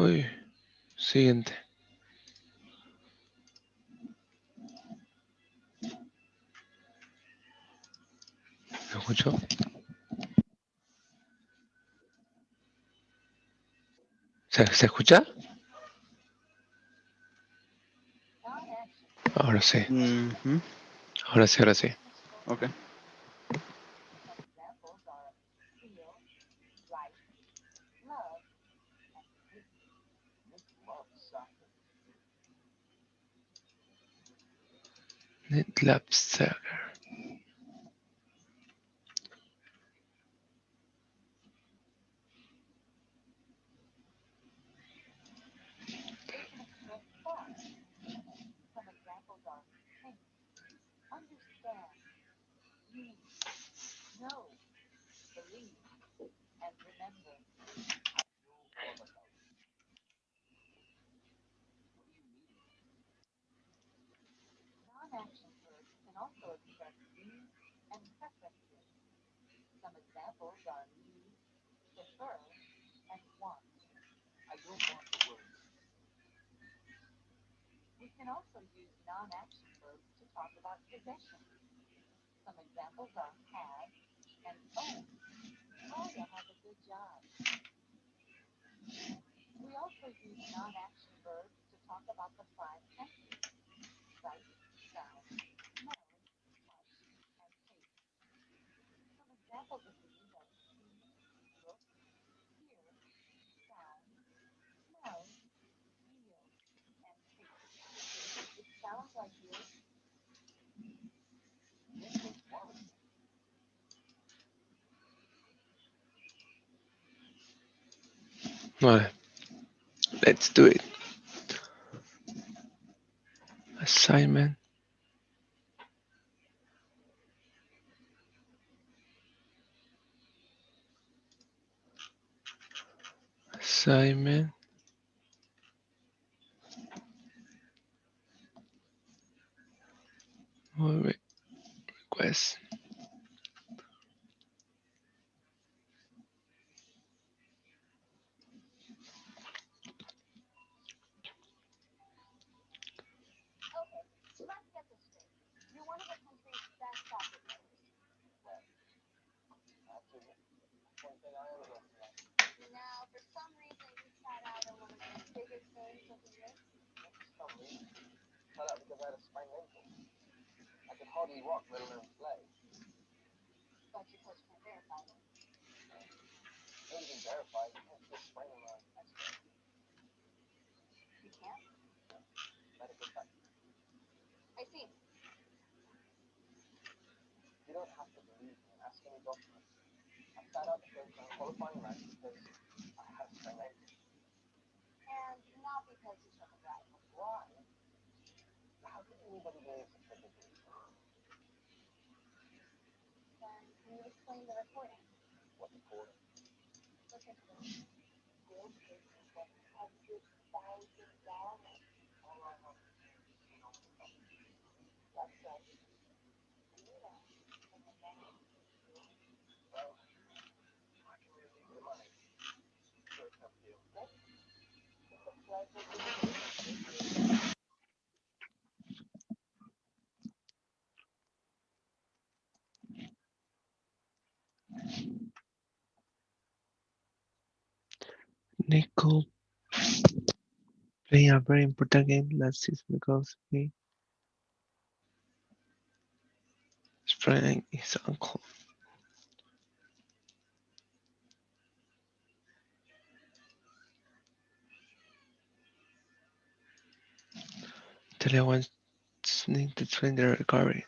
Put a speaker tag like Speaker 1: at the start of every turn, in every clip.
Speaker 1: Uy, siguiente. ¿Me escuchó? ¿Se escucha? Ahora sí.
Speaker 2: Mhm.
Speaker 1: Ahora sí, ahora sí.
Speaker 2: Okay.
Speaker 1: NetLab Saga. Vale, let's do it. Assignment. Assignment. Request. Nico playing a very important game last season because he sprained his ankle. Taylor wants need to train their recovery.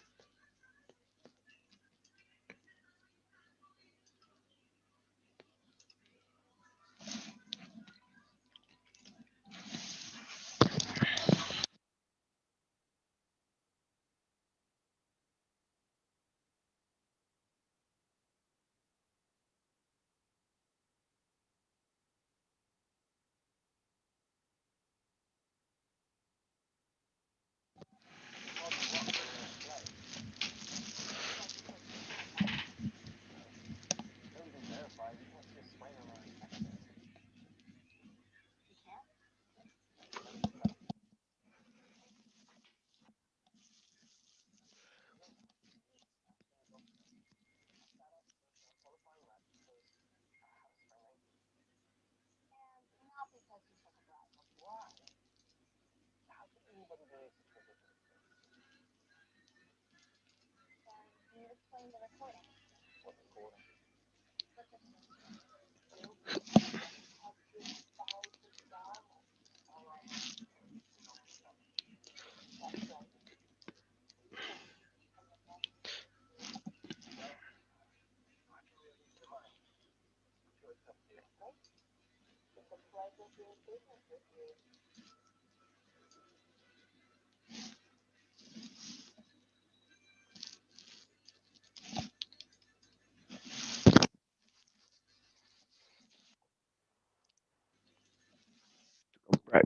Speaker 1: Right.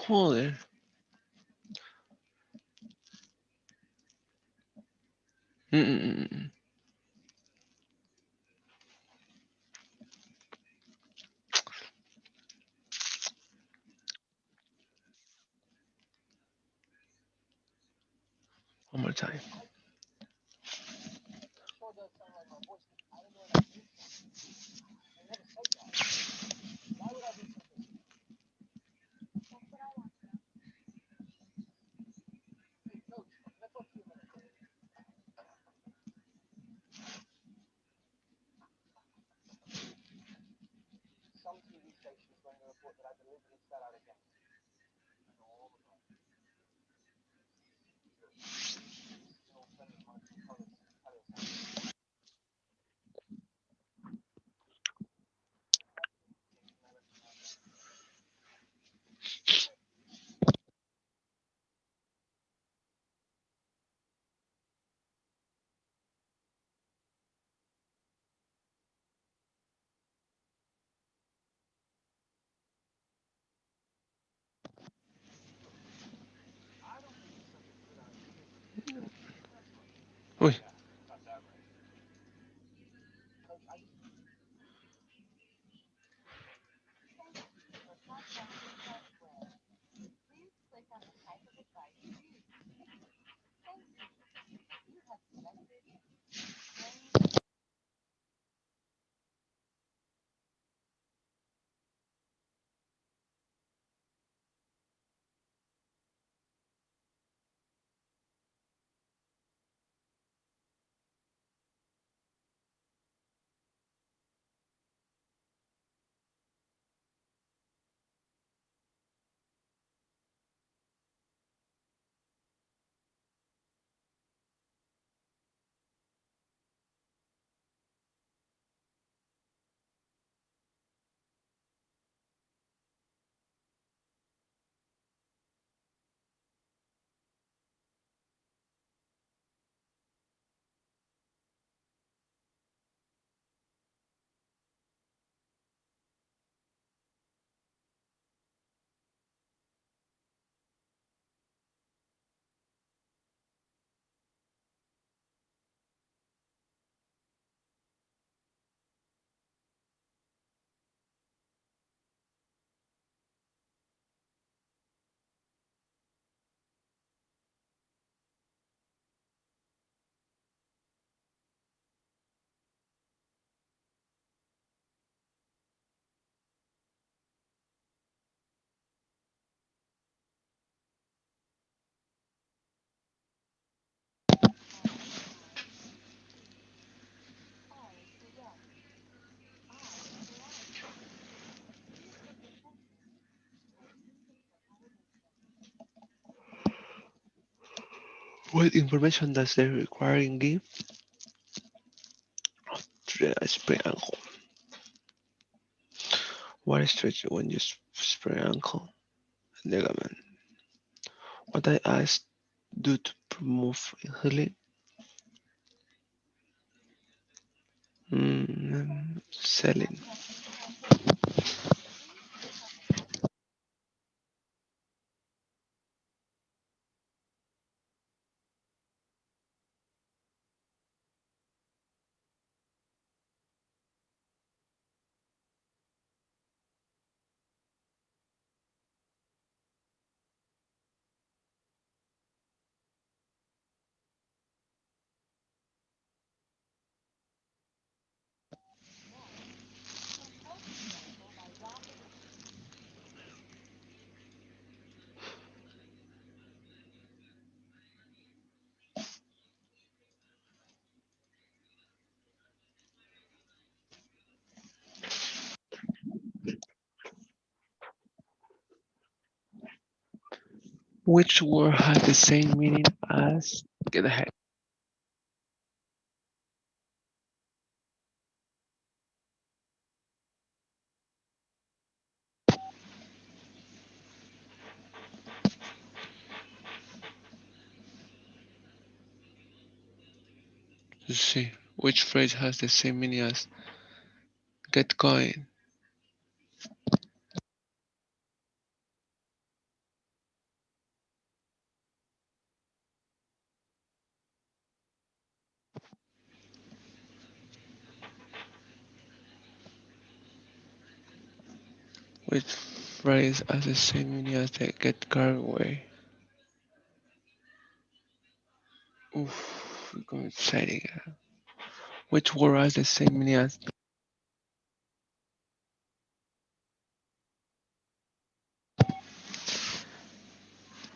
Speaker 1: Joder. Mm. One more time. Uy, what information does the requiring give to the sprained ankle? What is stretch when you sprain ankle and ligament? What I asked do to promote healing? Selling. Which word has the same meaning as get ahead? Let's see. Which phrase has the same meaning as get going? Which phrase has the same meaning as the get carried away? Oof, we're going exciting. Which word has the same meaning as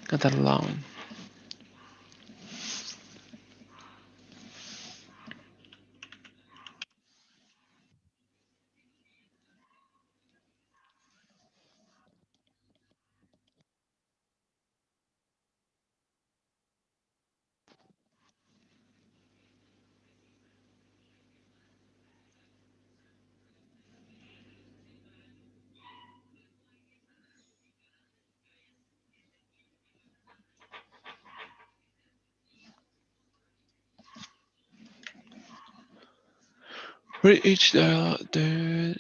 Speaker 1: get along? Read each read,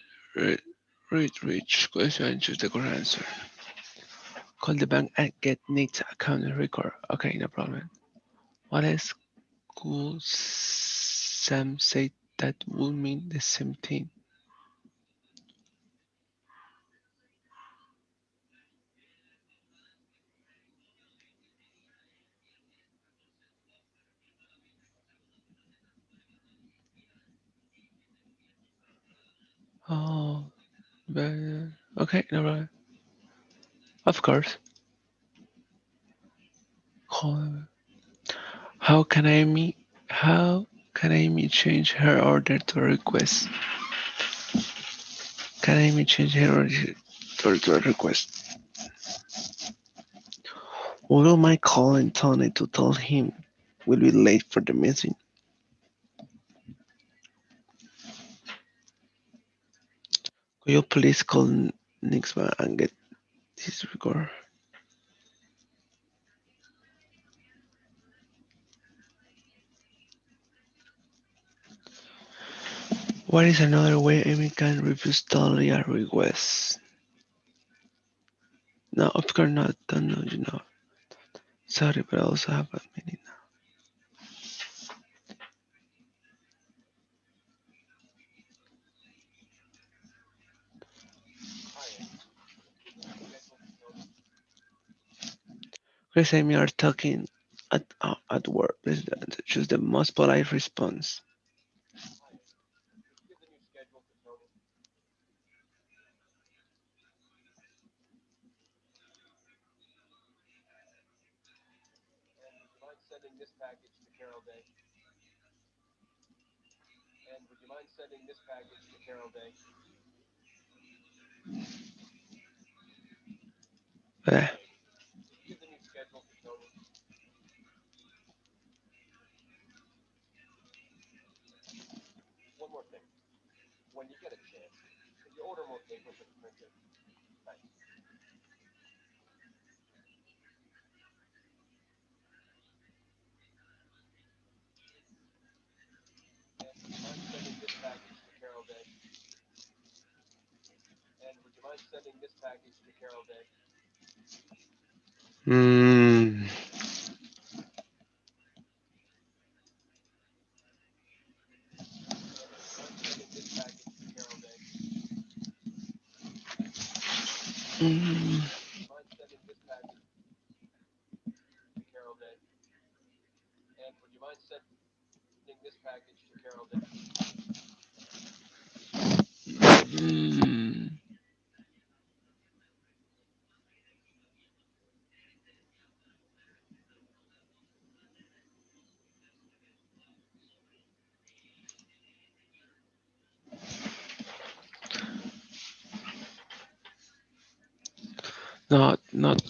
Speaker 1: read each question and choose the correct answer. Call the bank and get Nate's account and record. Okay, no problem. What else could Sam say that would mean the same thing? Oh, but, okay, no problem. Of course. How, how can Amy how can Amy change her order to a request? Can Amy change her order to a request? Although my calling Tony to tell him we'll be late for the meeting. Could you please call Nixman and get this record? What is another way Amy can refuse totally a request? No, of course not. Don't know, you know. Sorry, but I also have a meeting now. Chris and Amy are talking at work. Please choose the most polite response. Eh, Mm, mm, mm. Not.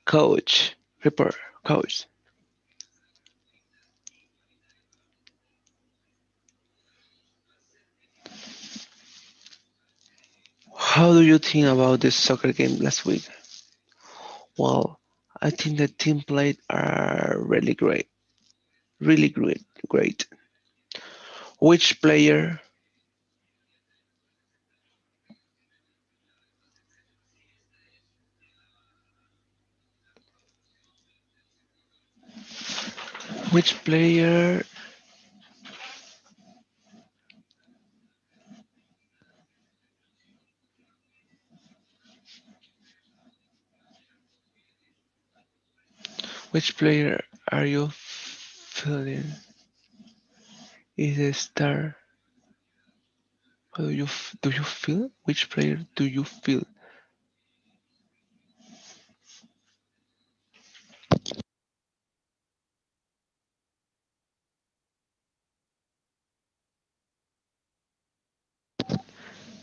Speaker 1: Coach. Report. Coach. How do you think about the soccer game last week? Well, I think the team played are really great. Really great. Great. Which player? Which player? Which player are you feeling is a star? How do you feel? Which player do you feel?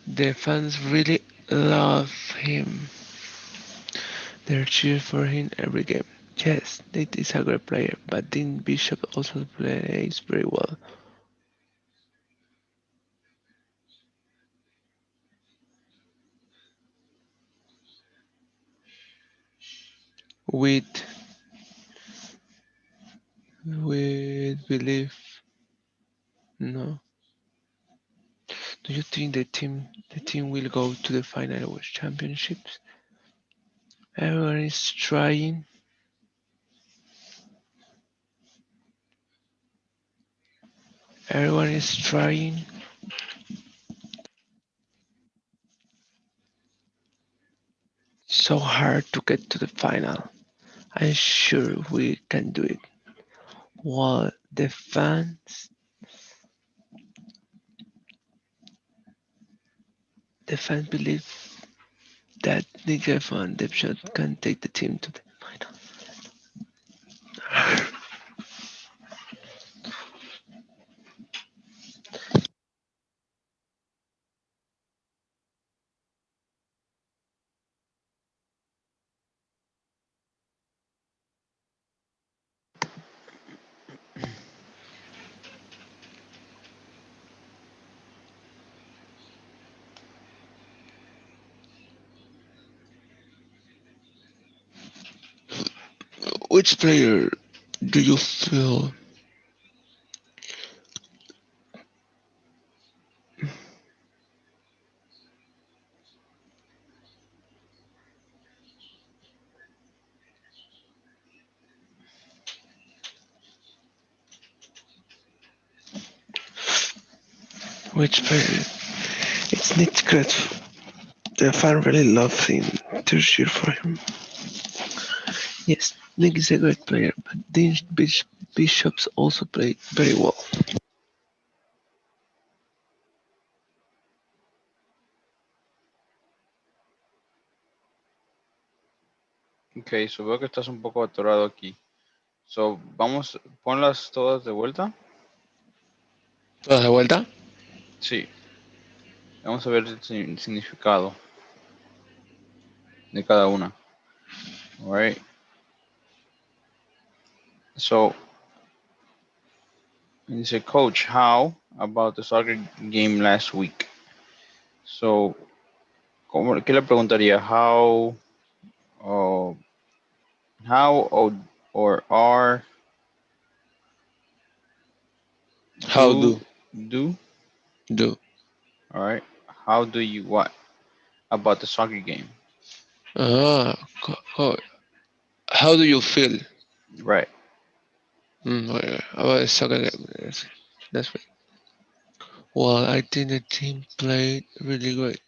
Speaker 1: The fans really love him. They cheer for him every game. Yes, Nate is a great player, but Dean Bishop also plays very well. with belief. No. Do you think the team will go to the final with championships? Everyone is trying. Everyone is trying so hard to get to the final. I'm sure we can do it. While the fans believe that Nick and Dipshot can take the team to the final. Which player do you feel? Which player? It's Nick Kretz. The fan really loves him to cheer for him. Yes, Nick is a great player, but Dean Bishops also played very well.
Speaker 2: Ok, so veo que estás un poco atorado aquí. So, vamos, ponlas todas de vuelta.
Speaker 1: ¿Todas de vuelta?
Speaker 2: Sí, vamos a ver el significado de cada una. Alright, so, dice, Coach, how about the soccer game last week? So, ¿qué le preguntaría? Uh, how or are,
Speaker 1: How
Speaker 2: do,
Speaker 1: do?
Speaker 2: alright, how do you what about the soccer game?
Speaker 1: Ah, how do you feel?
Speaker 2: Right,
Speaker 1: About the soccer game? That's right. Well, I think the team played really great.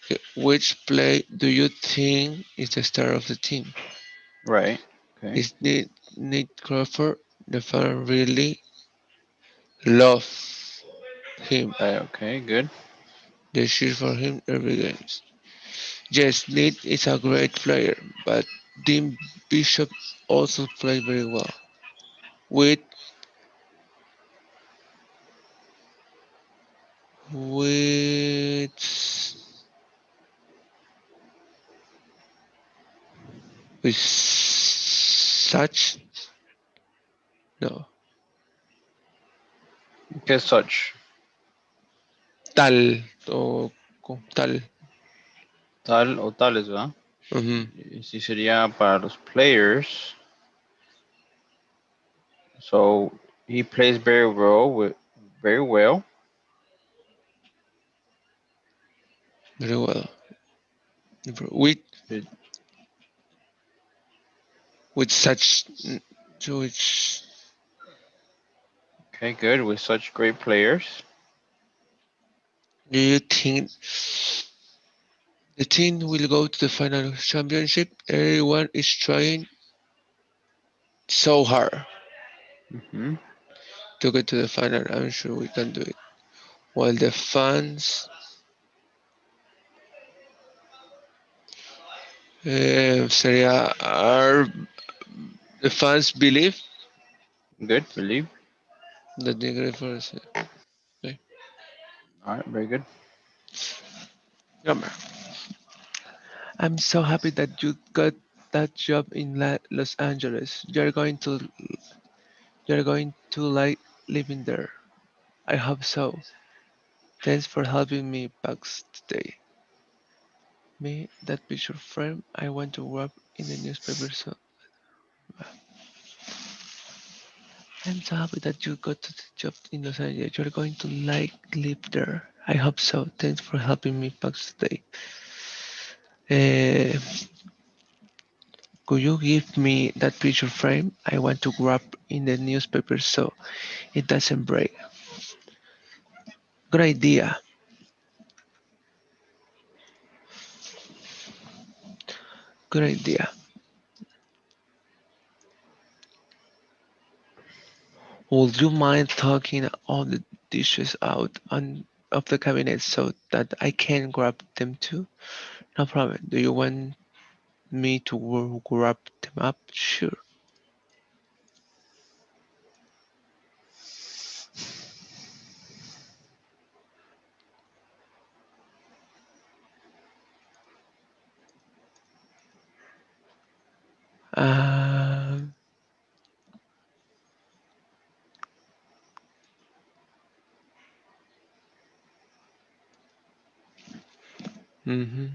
Speaker 1: Okay, which play do you think is the star of the team?
Speaker 2: right, okay,
Speaker 1: Is Nick Crawford? The fan really love him.
Speaker 2: right, okay, good.
Speaker 1: They cheer for him every game. Yes, Nate is a great player, but Dean Bishop also played very well. With with with such no
Speaker 2: ¿Qué such?
Speaker 1: tal o tal.
Speaker 2: Tal o tales, ¿verdad?
Speaker 1: Ujú,
Speaker 2: Y si sería para los players. So he plays very well.
Speaker 1: very well. With
Speaker 2: With-
Speaker 1: with such which
Speaker 2: Okay, good with such great players.
Speaker 1: do you think the team will go to the final championship? Everyone is trying so hard
Speaker 2: Hmm.
Speaker 1: to get to the final. I'm sure we can do it. While the fans sería the fans believe
Speaker 2: Good, believe.
Speaker 1: that they're great for us. Okay.
Speaker 2: All right, very good.
Speaker 1: Number. I'm so happy that you got that job in Los Angeles. You're going to like living there. I hope so. Thanks for helping me pack today. Me, that picture frame, I want to wrap in the newspaper. So I'm so happy that you got to the job in Los Angeles. You're going to like live there. I hope so. Thanks for helping me pack today. Uh, could you give me that picture frame? I want to grab in the newspaper so it doesn't break. Good idea. Good idea. Would you mind taking all the dishes out of the cabinet so that I can grab them too? No problem. Do you want me to grab them up? Sure. Um, mhm.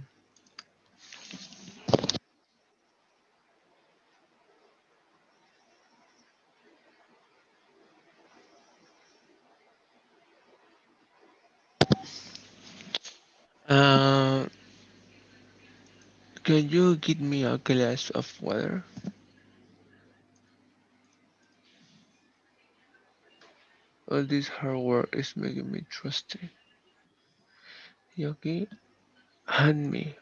Speaker 1: Uh, can you give me a glass of water? All this hard work is making me trusty. Yogi, hand me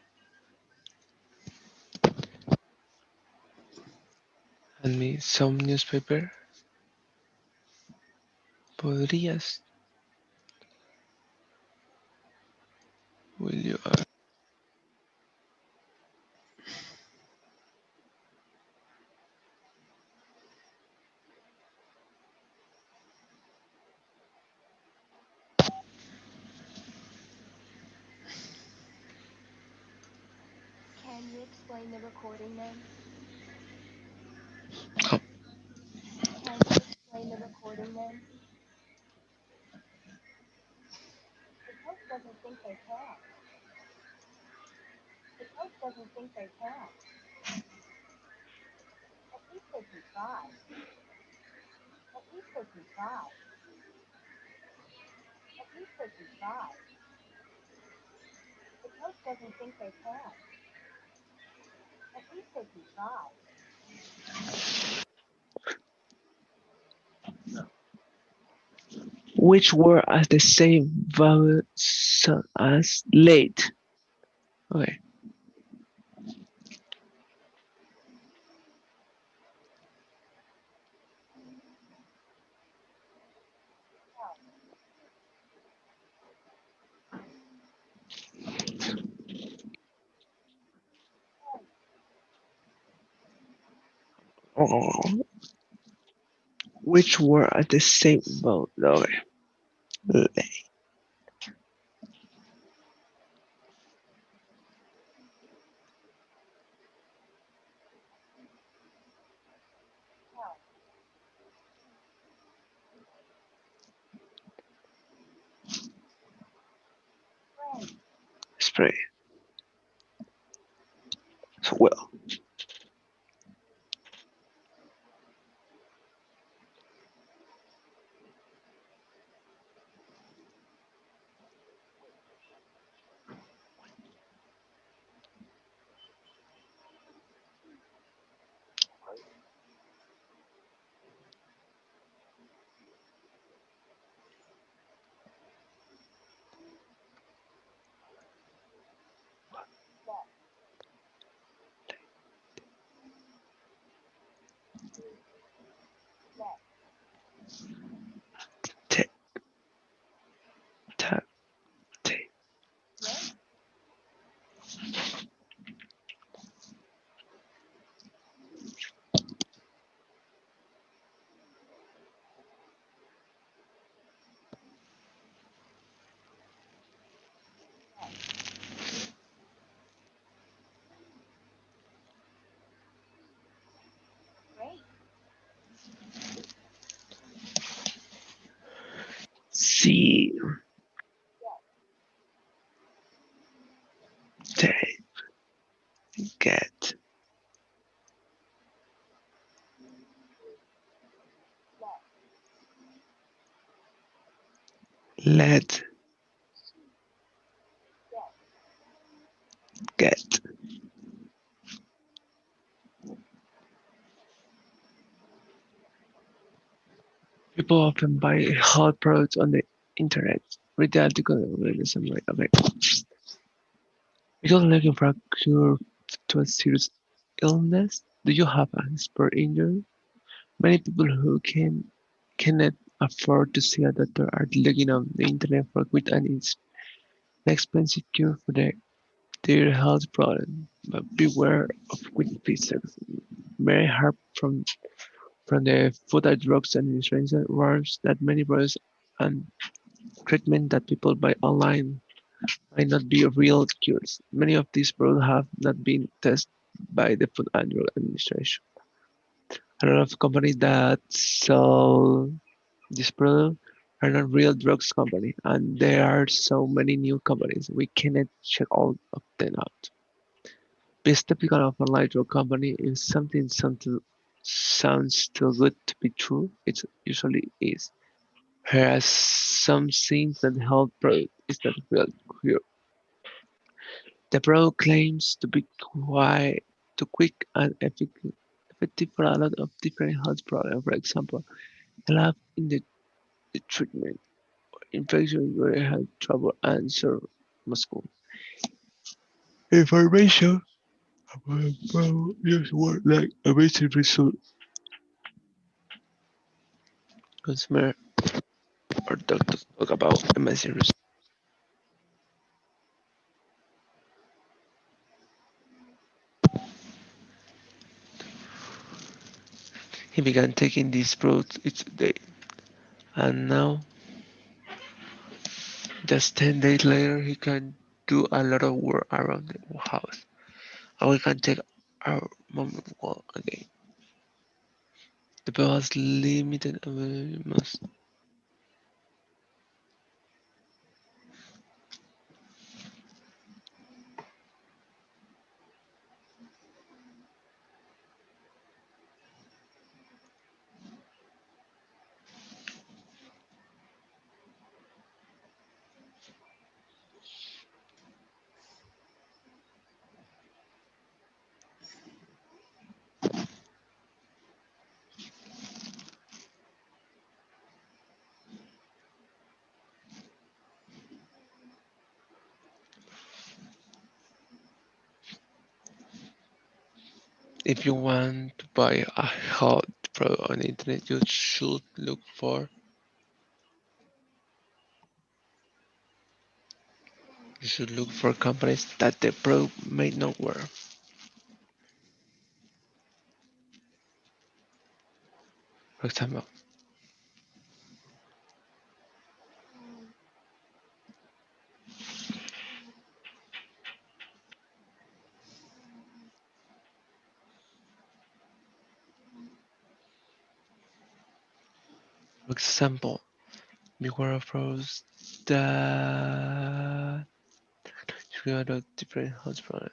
Speaker 1: some newspaper. ¿Podrías, will you? Oh, which were as the same vowel as late. Okay, oh, which were at the same vowel. Okay, spray. So well, tap, tap, tape. See, tape, get. Let's get. People often buy health products on the internet. Read the article and summary. Okay. Because looking for a cure to a serious illness, do you have an expert injury? Many people who cannot afford to see a doctor are looking on the internet for quick and inexpensive cure for their health problem. But beware of quick fixes. Many harm from the food and drugs and insurance warns that many products and treatment that people buy online might not be real cures. Many of these products have not been tested by the Food and Drug Administration. A lot of companies that sell this product are not real drugs company, and there are so many new companies we cannot check all of them out. Be skeptical of online drug company if something sounds too good to be true. It usually is. Whereas some things that help product is not real cure. The product claims to be quite too quick and effective for a lot of different health problems. For example, help in the treatment infection, your health trouble, and serve Moscow. Information about just word like amazing result. Consumer or doctors talk about amazing result. He began taking these products each day, and now, just 10 days later, he can do a lot of work around the house. And we can take our moment walk again. The bill has limited availability. If you want to buy a hot product on the internet, you should look for companies that the product may not work. For example, for example, beware of products that create a different health problem.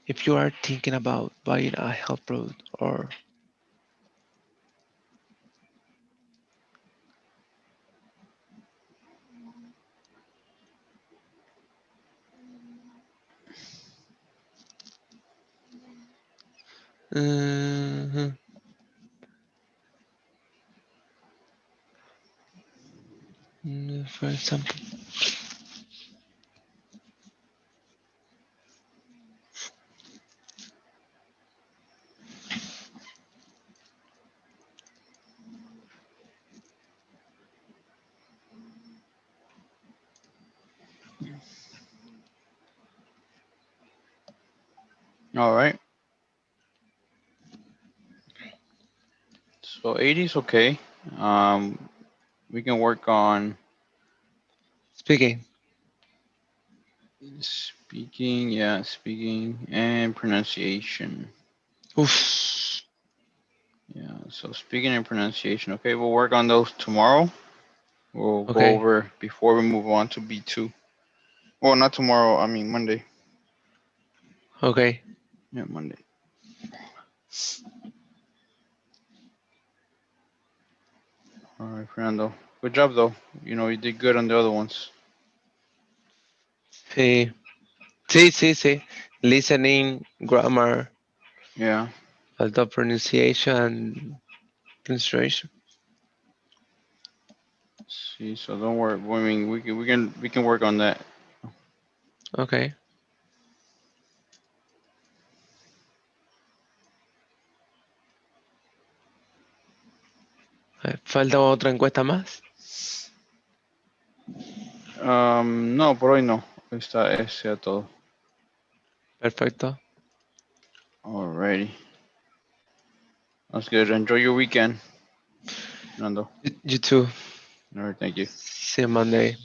Speaker 1: If you are thinking about buying a health product or uh, for example,
Speaker 2: All right. So 80 is okay. Um, we can work on
Speaker 1: speaking.
Speaker 2: speaking, yeah, speaking and pronunciation.
Speaker 1: Oof.
Speaker 2: Yeah, so speaking and pronunciation. Okay, we'll work on those tomorrow. We'll go
Speaker 1: Okay.
Speaker 2: over before we move on to B2. Well, not tomorrow. I mean Monday.
Speaker 1: Okay.
Speaker 2: Yeah, Monday. All right, Fernando. Good job though. You did good on the other ones.
Speaker 1: Sí, sí, sí, sí. Listening, grammar,
Speaker 2: Yeah.
Speaker 1: faltó pronunciation and translation.
Speaker 2: See, so don't worry. I mean, we can work on that.
Speaker 1: Okay. ¿Falta otra encuesta más?
Speaker 2: No, por hoy no. Está ese todo.
Speaker 1: Perfecto.
Speaker 2: Alrighty. That's good. Enjoy your weekend, Fernando.
Speaker 1: You too.
Speaker 2: All right, thank you.
Speaker 1: See you Monday.